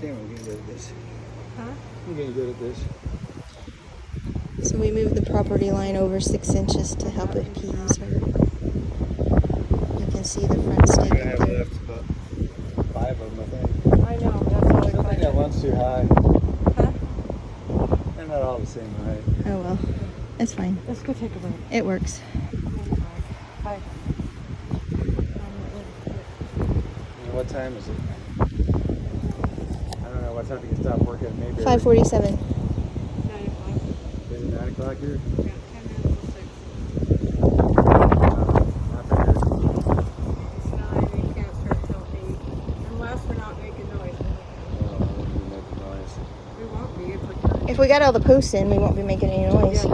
Damn, I'm getting good at this. Huh? I'm getting good at this. So we moved the property line over 6 inches to help it appease her. You can see the front I'm stake gonna up have there. left about 5 of them, I think. I know, that's all I think that one's too high. Huh? They're not all the same height. Oh well, it's fine. Let's go take a break. It works. Bye. What time is it? I don't know what time you can stop working. Maybe 5:47. 9 o'clock. Is it 9 o'clock here? Yeah, 10 minutes till 6. Not very good. It's 9. We can't start till 8. Unless we're not making noise. Oh, I won't be making noise. We won't be if we're done. If we got all the posts in, we won't be making any noise. Yeah.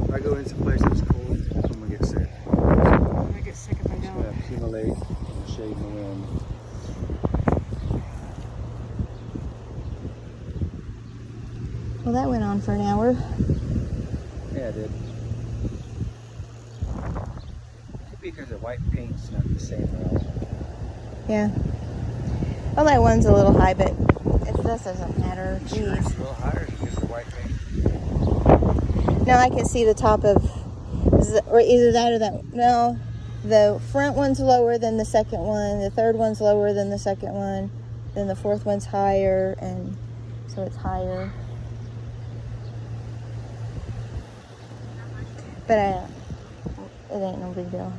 If I go into a place that's cold, that's when we get sick. I get sick if I It's don't. going to accumulate in the shade and the wind. Well, that went on for an hour. Yeah, it did. Maybe because the white paint's not the same at all. Yeah. Well, that one's a little high, but this doesn't matter. Sure, it's Jeez. a little higher because of the white paint. Now I can see the top of, or either that or that. No, the front one's lower than the second one. The third one's lower than the second one. Then the fourth one's higher, and so it's higher. But it ain't no big deal.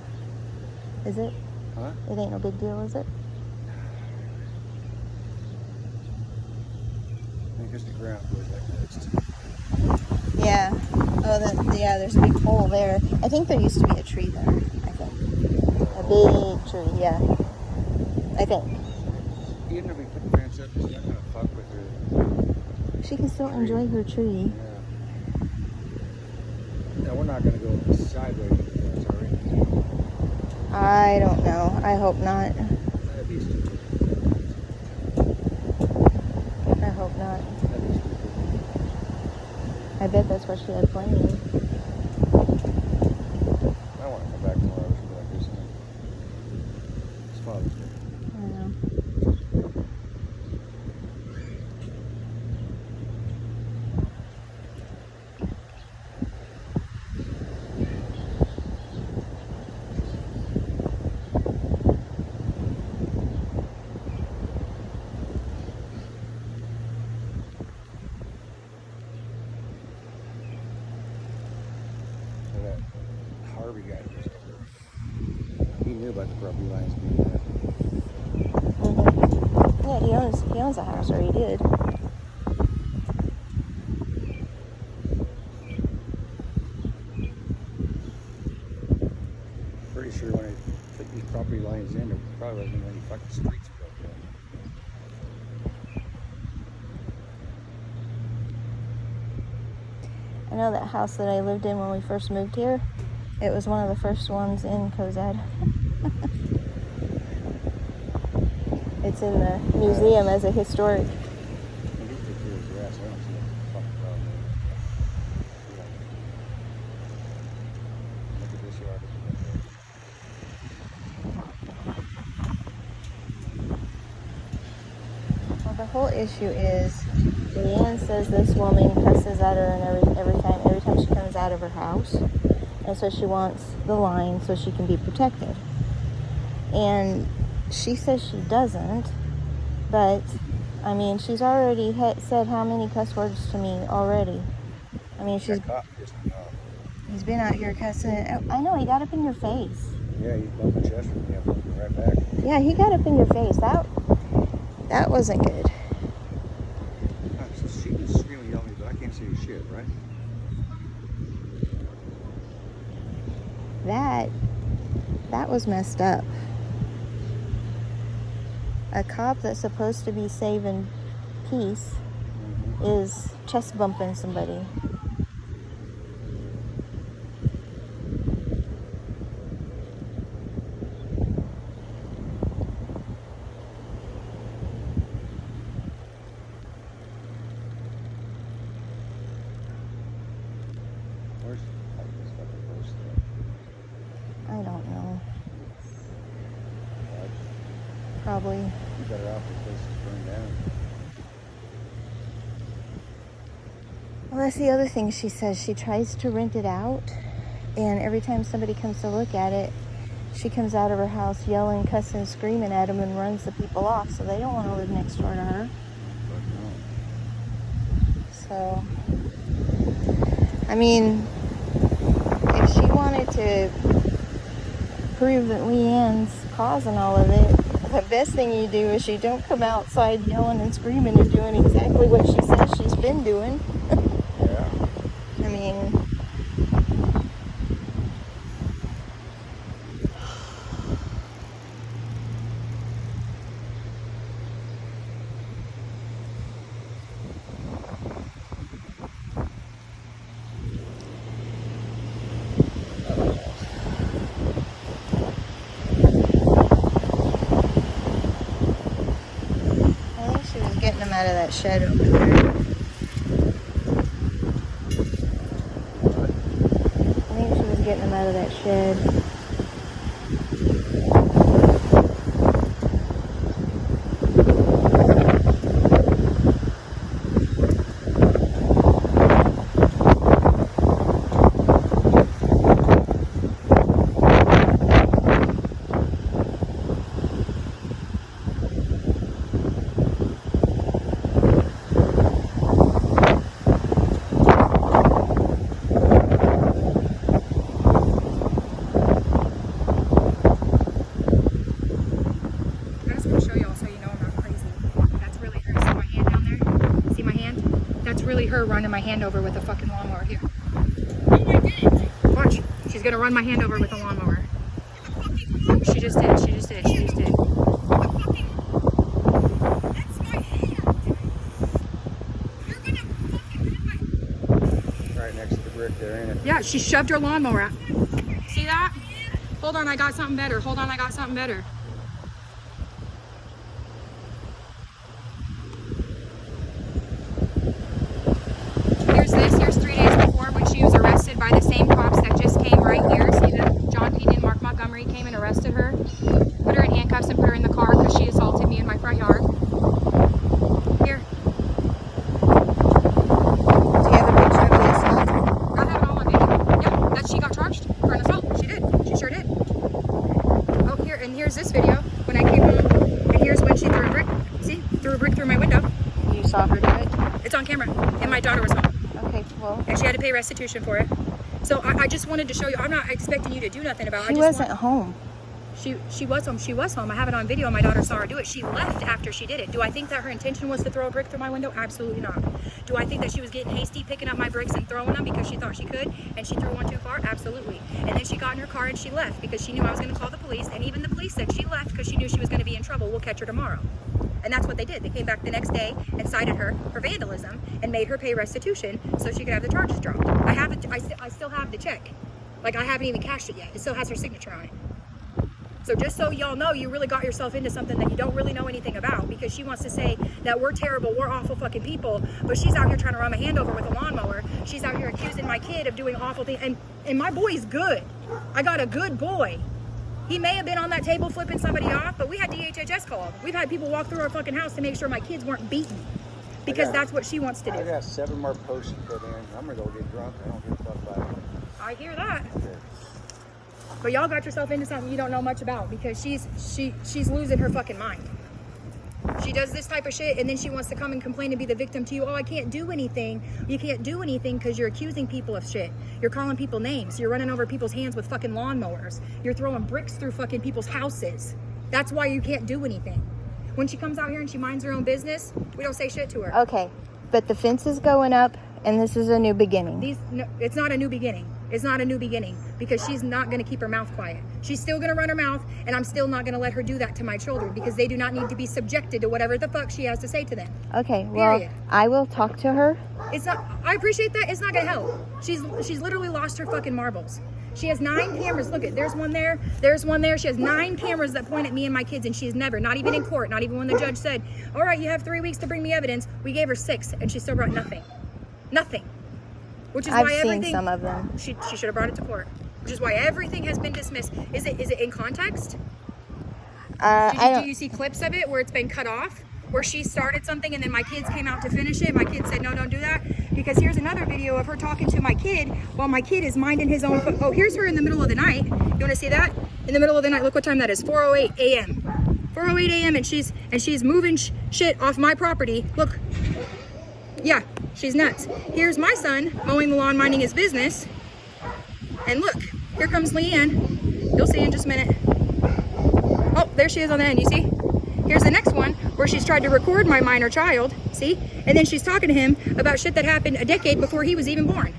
Is it? Huh? It ain't no big deal, is it? I think it's the ground goes like this. Yeah. Oh, yeah, there's a big hole there. I think there used to be a tree there, I think. A big tree, yeah. I think. Even if we put the fence up, it's not going to fuck with her. She can still enjoy her tree. Yeah. No, we're not going to go sideways with the fence, are we? I don't know. I hope not. That'd be stupid. I hope not. That'd be stupid. I bet that's what she had planned. I want to come back tomorrow and be like this. It's Father's Day. I know. That Harvey guy was over. He knew about the property lines being there. Mm-hmm. Yeah, he owns a house, or he did. Pretty sure when I put these property lines in, there probably wasn't any fucking streets built yet. I know that house that I lived in when we first moved here. It was one of the first ones in Cozad. It's in the museum as a historic. I think take care of your ass. I don't see what the fucking problem is. Look at this yard. Well, the whole issue is, Leanne says this woman cusses at her and every time she comes out of her house, and so she wants the line so she can be protected. And she says she doesn't, but I mean, she's already said how many cuss words to me already. I mean, That cop pissed me off. he's been out here cussing. I know, he got up in your face. Yeah, you bumped the chest with me. I'm looking right back. Yeah, he got up in your face. That wasn't good. So she was screaming, yelling, but I can't see shit, right? That was messed up. A cop that's supposed to be saving peace is chest bumping somebody. Where's this fucking post at? I don't know. Right? Probably. You better off if this is burned down. Well, that's the other thing she says. She tries to rent it out, and every time somebody comes to look at it, she comes out of her house yelling, cussing, screaming at them and runs the people off, so they don't want to live next door to her. So, I mean, if she wanted to prove that Leanne's causing all of it, the best thing you do is you don't come outside yelling and screaming and doing exactly what she says she's been doing. Yeah. I mean, I think she was getting them out of that shed over there. I think she was getting them out of that shed. I just want to show y'all so you know I'm not crazy. That's really her. See my hand down there? See my hand? That's really her running my hand over with a fucking lawnmower here. Oh, I didn't. Watch. She's gonna run my hand over with a lawnmower. She just did. She just did. She just did. That's my hand. You're gonna fucking hit my... Right next to the brick there, ain't it? Yeah, she shoved her lawnmower out. See that? Hold on, I got something better. Hold on, I got something better. Here's this. Here's 3 days before when she was arrested by the same cops that just came right here. See that? John Peden and Mark Montgomery came and arrested her. Put her in handcuffs and put her in the car because she assaulted me in my front yard. Here. Do you have a picture of the assault? I have it all on video. Yeah, that she got charged for an assault. She did. She sure did. Oh, here, and here's this video when I came home. And here's when she threw a brick. See? Threw a brick through my window. You saw her do it? It's on camera. And my daughter was home. Okay, well, And she had to pay restitution for it. So I just wanted to show you. I'm not expecting you to do nothing about it. she wasn't home. She was home. She was home. I have it on video. My daughter saw her do it. She left after she did it. Do I think that her intention was to throw a brick through my window? Absolutely not. Do I think that she was getting hasty, picking up my bricks and throwing them because she thought she could, and she threw one too far? Absolutely. And then she got in her car and she left because she knew I was going to call the police. And even the police said she left because she knew she was going to be in trouble. We'll catch her tomorrow. And that's what they did. They came back the next day and cited her for vandalism and made her pay restitution so she could have the charges dropped. I have it. I still have the check. Like, I haven't even cashed it yet. It still has her signature on it. So just so y'all know, you really got yourself into something that you don't really know anything about, because she wants to say that we're terrible, we're awful fucking people, but she's out here trying to run my hand over with a lawnmower. She's out here accusing my kid of doing awful things. And my boy's good. I got a good boy. He may have been on that table flipping somebody off, but we had DHHS called. We've had people walk through our fucking house to make sure my kids weren't beaten, because that's what she wants to I do. got 7 more posts to put in. I'm gonna go get drunk. I don't give a fuck about it. I hear that. Yeah. But y'all got yourself into something you don't know much about, because she's losing her fucking mind. She does this type of shit, and then she wants to come and complain and be the victim to you. Oh, I can't do anything. You can't do anything because you're accusing people of shit. You're calling people names. You're running over people's hands with fucking lawnmowers. You're throwing bricks through fucking people's houses. That's why you can't do anything. When she comes out here and she minds her own business, we don't say shit to her. Okay, but the fence is going up, and this is a new beginning. No, it's not a new beginning. It's not a new beginning, because she's not going to keep her mouth quiet. She's still going to run her mouth, and I'm still not going to let her do that to my children, because they do not need to be subjected to whatever the fuck she has to say to them. Okay, well, Period. I will talk to her. It's not, I appreciate that. It's not going to help. She's literally lost her fucking marbles. She has 9 cameras. Look at, there's one there. There's one there. She has 9 cameras that point at me and my kids, and she's never, not even in court, not even when the judge said, all right, you have 3 weeks to bring me evidence. We gave her 6, and she still brought nothing. Nothing. Which is I've why seen everything, some of them. She should have brought it to court. Which is why everything has been dismissed. Is it in context? Do you see clips of it where it's been cut off? Where she started something and then my kids came out to finish it. My kid said, no, don't do that. Because here's another video of her talking to my kid while my kid is minding his own. Oh, here's her in the middle of the night. You want to see that? In the middle of the night. Look what time that is. 4:08 a.m. 4:08 a.m. and she's moving shit off my property. Look. Yeah, she's nuts. Here's my son mowing the lawn, minding his business. And look, here comes Leanne. You'll see in just a minute. Oh, there she is on the end, you see? Here's the next one where she's tried to record my minor child, see? And then she's talking to him about shit that happened a decade before he was even born.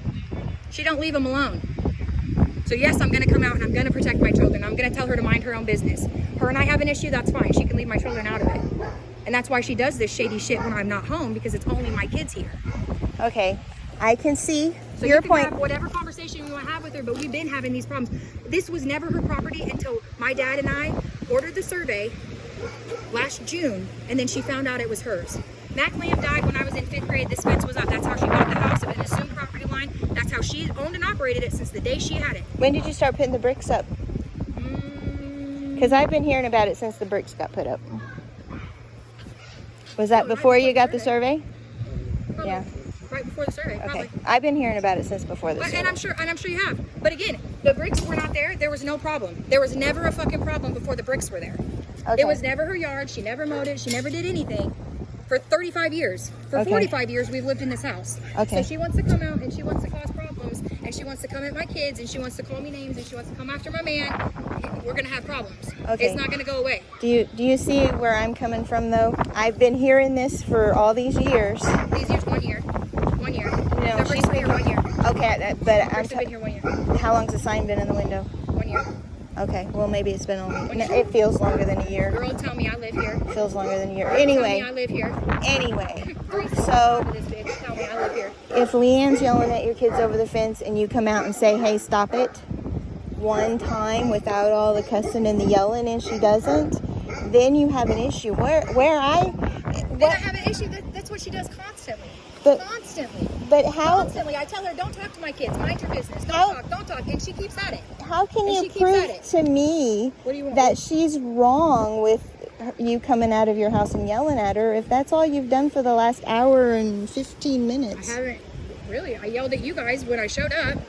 She don't leave him alone. So yes, I'm gonna come out and I'm gonna protect my children. I'm gonna tell her to mind her own business. Her and I have an issue, that's fine. She can leave my children out of it. And that's why she does this shady shit when I'm not home, because it's only my kids here. Okay, I can see so your you can point. Have whatever conversation you want to have with her, but we've been having these problems. This was never her property until my dad and I ordered the survey last June, and then she found out it was hers. Mac Lamb died when I was in 5th grade. This fence was up. That's how she got the house. It was an assumed property line. That's how she owned and operated it since the day she had it. When did you start putting the bricks up? Because I've been hearing about it since the bricks got put up. Was that before you got the survey? Probably. Yeah. Right before the survey, probably. Okay. I've been hearing about it since before the survey. And I'm sure you have. But again, the bricks were not there. There was no problem. There was never a fucking problem before the bricks were there. Okay. It was never her yard. She never mowed it. She never did anything. For 35 years. For Okay. 45 years, we've lived in this house. Okay. So she wants to come out and she wants to cause problems. And she wants to come at my kids. And she wants to call me names. And she wants to come after my man. We're going to have problems. Okay. It's not going to go away. Do you see where I'm coming from, though? I've been hearing this for all these years. These years, 1 year. 1 year. No, The bricks been here 1 year. Okay, but The I'm bricks have been here 1 year. how long's the sign been in the window? 1 year. Okay, well, maybe it's been only... No, it feels longer than a year. Girl, tell me I live here. It feels longer than a year. Tell me I Anyway, live here. so This bitch, tell me I live here. if Leanne's yelling at your kids over the fence and you come out and say, hey, stop it, one time without all the cussing and the yelling, and she doesn't, then you have an issue. Then I have an issue. That's what she does constantly. Constantly. But how... Constantly. I tell her, don't talk to my kids. Mind your business. Don't talk. And she keeps at it. How can And you she keeps at prove it. to me What do you want? that she's wrong with you coming out of your house and yelling at her if that's all you've done for the last hour and 15 minutes? I haven't. Really? I yelled at you guys when I showed up.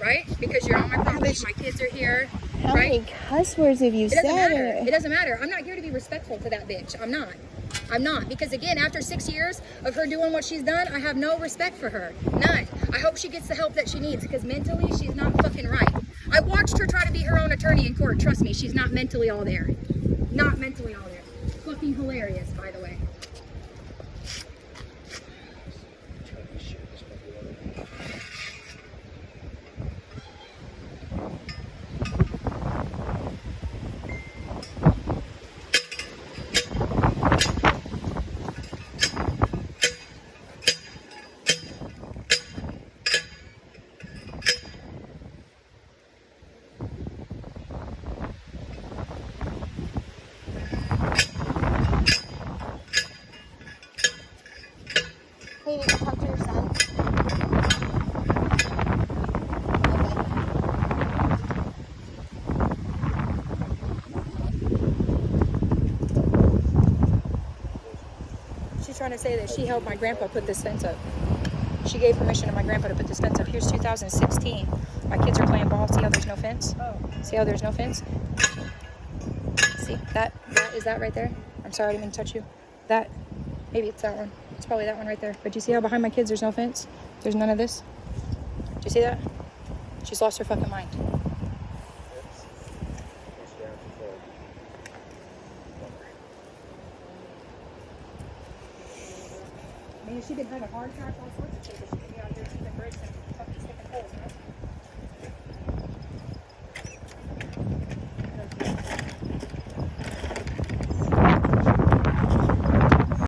Right? Because you're on my property. My kids are here. How right? many cuss words have you It doesn't said? matter. It doesn't matter. I'm not here to be respectful to that bitch. I'm not. Because again, after 6 years of her doing what she's done, I have no respect for her. None. I hope she gets the help that she needs, because mentally she's not fucking right. I watched her try to be her own attorney in court. Trust me, she's not mentally all there. Not mentally all there. Fucking hilarious, by the way. Hey, did you talk to your son? She's trying to say that she helped my grandpa put this fence up. She gave permission to my grandpa to put this fence up. Here's 2016. My kids are playing ball. See how there's no fence? See how there's no fence? See, that is that right there? I'm sorry, I didn't mean to touch you. That, maybe it's that one. It's probably that one right there. But do you see how behind my kids there's no fence? There's none of this. Do you see that? She's lost her fucking mind. I mean, she could have a hard track, all sorts of shit, but she could be out there keeping bricks and fucking sticking holes, you know?